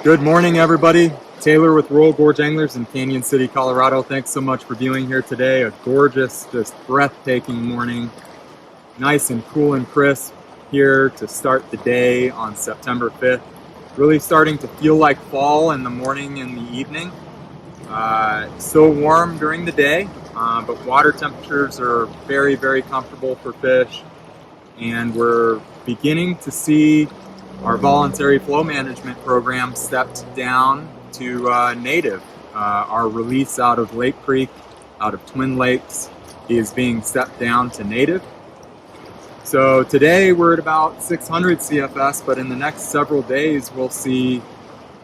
Good morning, everybody. Taylor with Royal Gorge Anglers in Canyon City, Colorado. Thanks so much for viewing here today. A gorgeous, just breathtaking morning. Nice and cool and crisp here to start the day on September 5th. Really starting to feel like fall in the morning and the evening. Still warm during the day, but water temperatures are very, very comfortable for fish. And we're beginning to see our voluntary flow management program stepped down to native. Our release out of Lake Creek, out of Twin Lakes, is being stepped down to native. So today we're at about 600 CFS, but in the next several days we'll see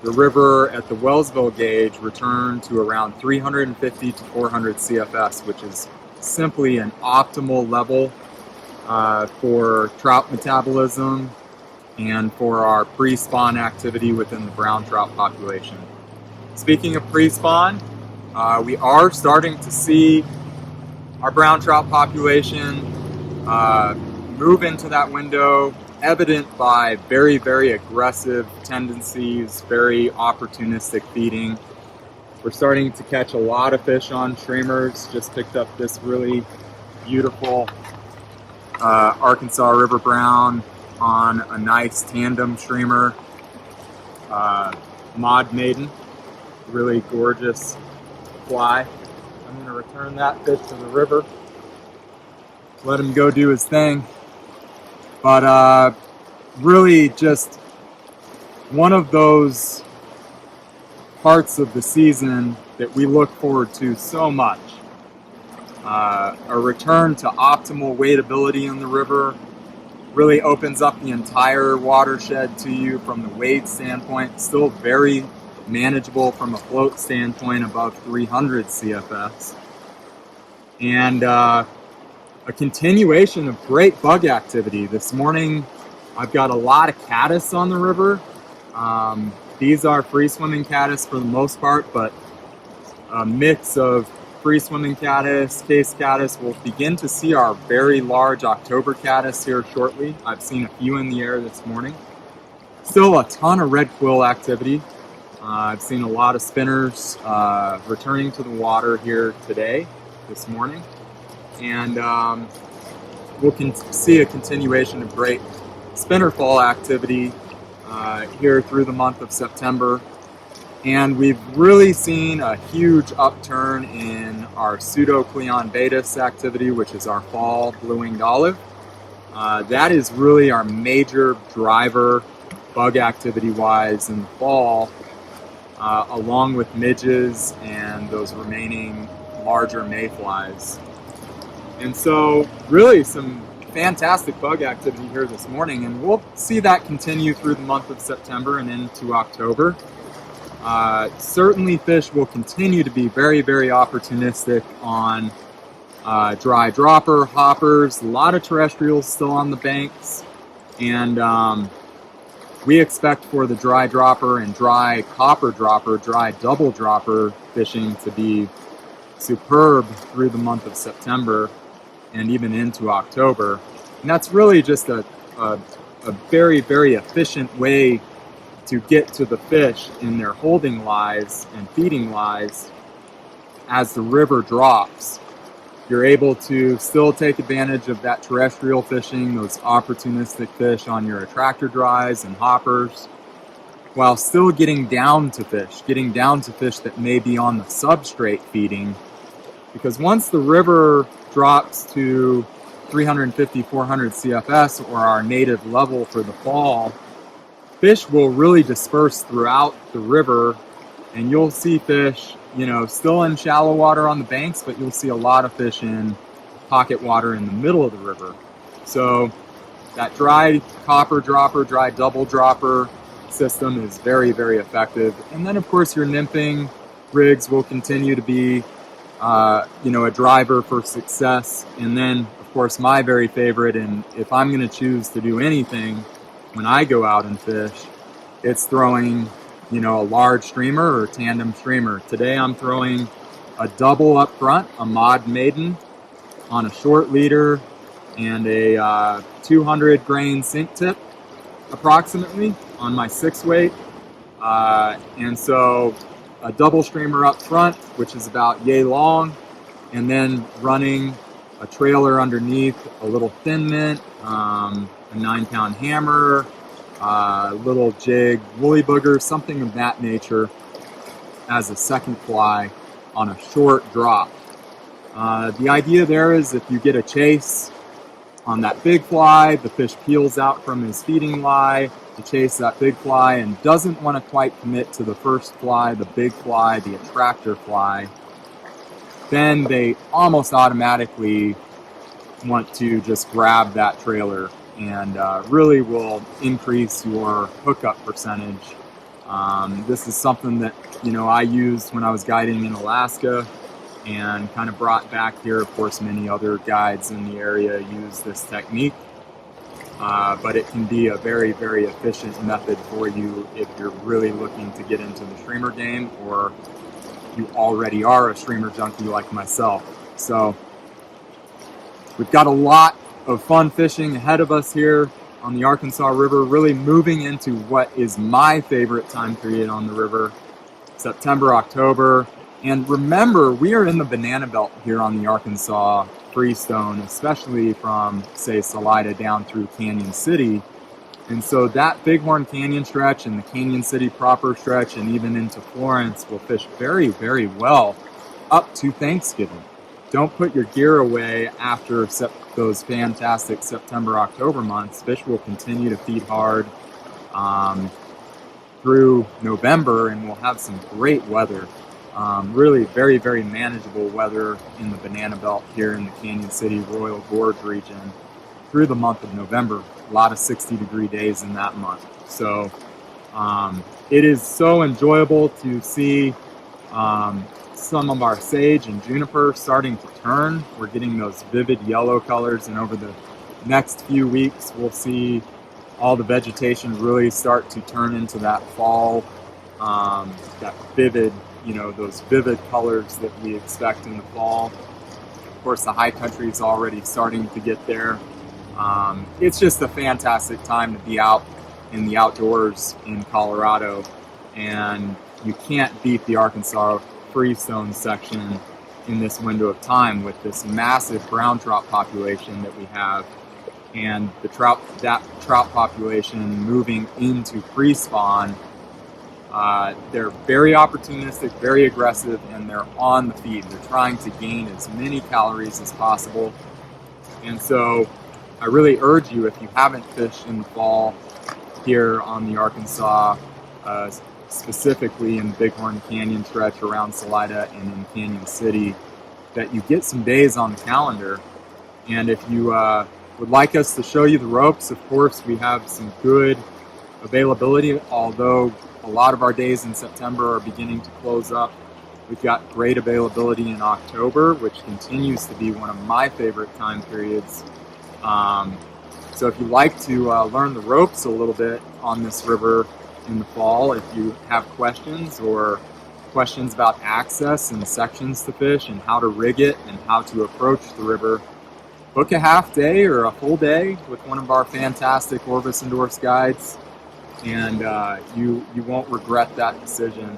the river at the Wellsville gauge return to around 350 to 400 CFS, which is simply an optimal level for trout metabolism and for our pre-spawn activity within the brown trout population. Speaking of pre-spawn, we are starting to see our brown trout population move into that window, evident by very, very aggressive tendencies, very opportunistic feeding. We're starting to catch a lot of fish on streamers. Just picked up this really beautiful Arkansas River Brown on a nice tandem streamer, Mod Maiden, really gorgeous fly. I'm going to return that fish to the river, let him go do his thing. But really just one of those parts of the season that we look forward to so much. A return to optimal wadeability in the river really opens up the entire watershed to you from the wade standpoint. Still very manageable from a float standpoint above 300 CFS. And a continuation of great bug activity. This morning I've got a lot of caddis on the river. These are free swimming caddis for the most part, but a mix of free swimming caddis, case caddis. We'll begin to see our very large October caddis here shortly. I've seen a few in the air this morning. Still a ton of red quill activity. I've seen a lot of spinners returning to the water here today, this morning. And we'll see a continuation of great spinner fall activity here through the month of September. And we've really seen a huge upturn in our Pseudocleon baetis activity, which is our fall blue-winged olive. That is really our major driver bug activity-wise in the fall, along with midges and those remaining larger mayflies. And so really some fantastic bug activity here this morning, and we'll see that continue through the month of September and into October. Certainly fish will continue to be very, very opportunistic on dry dropper, hoppers, a lot of terrestrials still on the banks, and we expect for the dry dropper and dry copper dropper, dry double dropper fishing to be superb through the month of September and even into October. And that's really just a very, very efficient way to get to the fish in their holding lies and feeding lies as the river drops. You're able to still take advantage of that terrestrial fishing, those opportunistic fish on your attractor dries and hoppers, while still getting down to fish that may be on the substrate feeding. Because once the river drops to 350, 400 CFS, or our native level for the fall, fish will really disperse throughout the river, and you'll see fish, still in shallow water on the banks, but you'll see a lot of fish in pocket water in the middle of the river. So that dry copper dropper, dry double dropper system is very, very effective. And then of course your nymphing rigs will continue to be a driver for success. And then of course my very favorite, and if I'm going to choose to do anything when I go out and fish, it's throwing, a large streamer or tandem streamer. Today I'm throwing a double up front, a Mod Maiden on a short leader and a 200 grain sink tip approximately on my 6 weight. And so a double streamer up front, which is about yay long, and then running a trailer underneath, a little thin mint, a 9-pound hammer, little jig, woolly booger, something of that nature as a second fly on a short drop. The idea there is if you get a chase on that big fly, the fish peels out from his feeding lie to chase that big fly and doesn't want to quite commit to the first fly, the big fly, the attractor fly, then they almost automatically want to just grab that trailer and really will increase your hookup percentage. This is something that I used when I was guiding in Alaska and kind of brought back here. Of course, many other guides in the area use this technique, but it can be a very, very efficient method for you if you're really looking to get into the streamer game, or you already are a streamer junkie like myself. So we've got a lot of fun fishing ahead of us here on the Arkansas River, really moving into what is my favorite time period on the river, September, October. And remember, we are in the banana belt here on the Arkansas Freestone, especially from, say, Salida down through Canyon City. And so that Bighorn Canyon stretch and the Canyon City proper stretch and even into Florence will fish very, very well up to Thanksgiving. Don't put your gear away after those fantastic September, October months. Fish will continue to feed hard through November, and we'll have some great weather. Really very, very manageable weather in the banana belt here in the Canyon City, Royal Gorge region through the month of November. A lot of 60-degree days in that month. So it is so enjoyable to see some of our sage and juniper starting to turn. We're getting those vivid yellow colors, and over the next few weeks we'll see all the vegetation really start to turn into that fall, that vivid, those vivid colors that we expect in the fall. Of course, the high country is already starting to get there. It's just a fantastic time to be out in the outdoors in Colorado, and you can't beat the Arkansas Freestone section in this window of time with this massive brown trout population that we have, and that trout population moving into pre-spawn. They're very opportunistic, very aggressive, and they're on the feed. They're trying to gain as many calories as possible. And so I really urge you, if you haven't fished in the fall here on the Arkansas, specifically in Bighorn Canyon stretch around Salida and in Canyon City, that you get some days on the calendar. And if you would like us to show you the ropes, of course, we have some good availability, although a lot of our days in September are beginning to close up. We've got great availability in October, which continues to be one of my favorite time periods. So if you like to learn the ropes a little bit on this river in the fall, if you have questions or questions about access and sections to fish and how to rig it and how to approach the river, book a half day or a full day with one of our fantastic Orvis endorsed guides, and you won't regret that decision.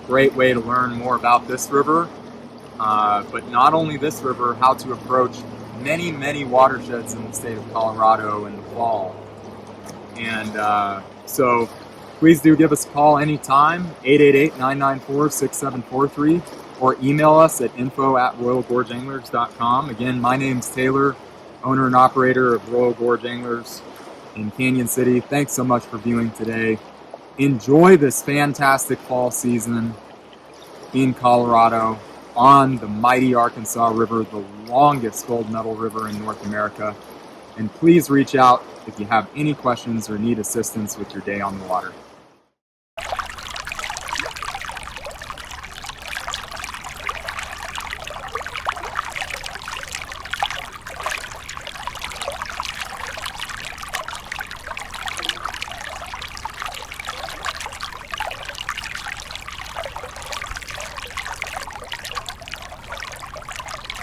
Great way to learn more about this river, but not only this river, how to approach many, many watersheds in the state of Colorado in the fall. And so please do give us a call anytime, 888-994-6743, or email us at info@royalgorgeanglers.com. Again, my name's Taylor, owner and operator of Royal Gorge Anglers in Canyon City. Thanks so much for viewing today. Enjoy this fantastic fall season in Colorado on the mighty Arkansas River, the longest gold medal river in North America. And please reach out if you have any questions or need assistance with your day on the water.